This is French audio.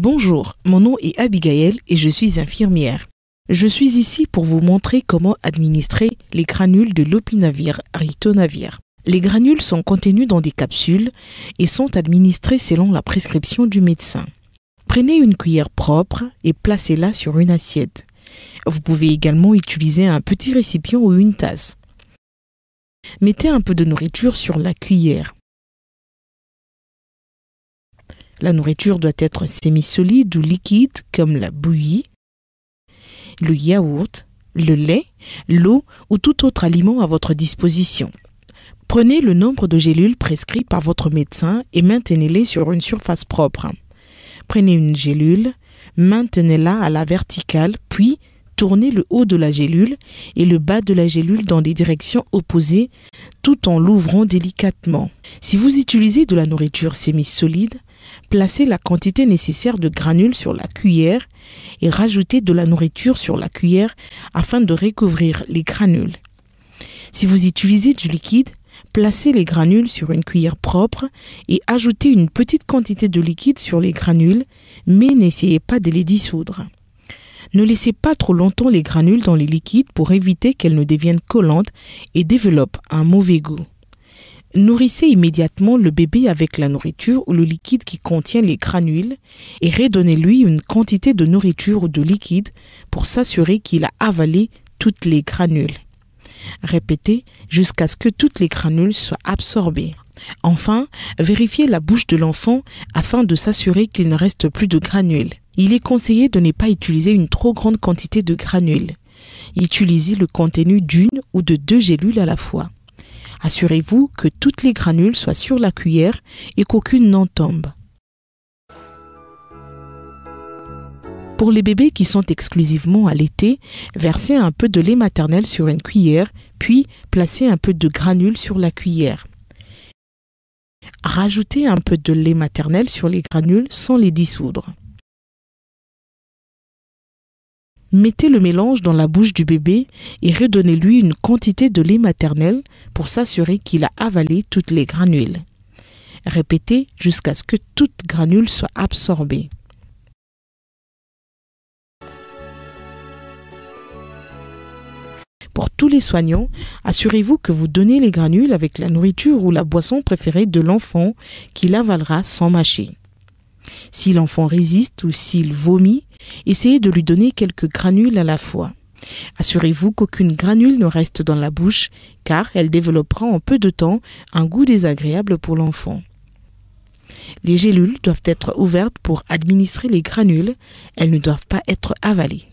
Bonjour, mon nom est Abigail et je suis infirmière. Je suis ici pour vous montrer comment administrer les granules de l'opinavir ritonavir. Les granules sont contenus dans des capsules et sont administrés selon la prescription du médecin. Prenez une cuillère propre et placez-la sur une assiette. Vous pouvez également utiliser un petit récipient ou une tasse. Mettez un peu de nourriture sur la cuillère. La nourriture doit être semi-solide ou liquide comme la bouillie, le yaourt, le lait, l'eau ou tout autre aliment à votre disposition. Prenez le nombre de gélules prescrits par votre médecin et maintenez-les sur une surface propre. Prenez une gélule, maintenez-la à la verticale, puis tournez le haut de la gélule et le bas de la gélule dans des directions opposées tout en l'ouvrant délicatement. Si vous utilisez de la nourriture semi-solide, placez la quantité nécessaire de granules sur la cuillère et rajoutez de la nourriture sur la cuillère afin de recouvrir les granules. Si vous utilisez du liquide, placez les granules sur une cuillère propre et ajoutez une petite quantité de liquide sur les granules, mais n'essayez pas de les dissoudre. Ne laissez pas trop longtemps les granules dans les liquides pour éviter qu'elles ne deviennent collantes et développent un mauvais goût. Nourrissez immédiatement le bébé avec la nourriture ou le liquide qui contient les granules et redonnez-lui une quantité de nourriture ou de liquide pour s'assurer qu'il a avalé toutes les granules. Répétez jusqu'à ce que toutes les granules soient absorbées. Enfin, vérifiez la bouche de l'enfant afin de s'assurer qu'il ne reste plus de granules. Il est conseillé de ne pas utiliser une trop grande quantité de granules. Utilisez le contenu d'une ou de 2 gélules à la fois. Assurez-vous que toutes les granules soient sur la cuillère et qu'aucune n'en tombe. Pour les bébés qui sont exclusivement allaités, versez un peu de lait maternel sur une cuillère, puis placez un peu de granules sur la cuillère. Rajoutez un peu de lait maternel sur les granules sans les dissoudre. Mettez le mélange dans la bouche du bébé et redonnez-lui une quantité de lait maternel pour s'assurer qu'il a avalé toutes les granules. Répétez jusqu'à ce que toute granule soit absorbée. Pour tous les soignants, assurez-vous que vous donnez les granules avec la nourriture ou la boisson préférée de l'enfant qu'il avalera sans mâcher. Si l'enfant résiste ou s'il vomit, essayez de lui donner quelques granules à la fois. Assurez-vous qu'aucune granule ne reste dans la bouche car elle développera en peu de temps un goût désagréable pour l'enfant. Les gélules doivent être ouvertes pour administrer les granules, elles ne doivent pas être avalées.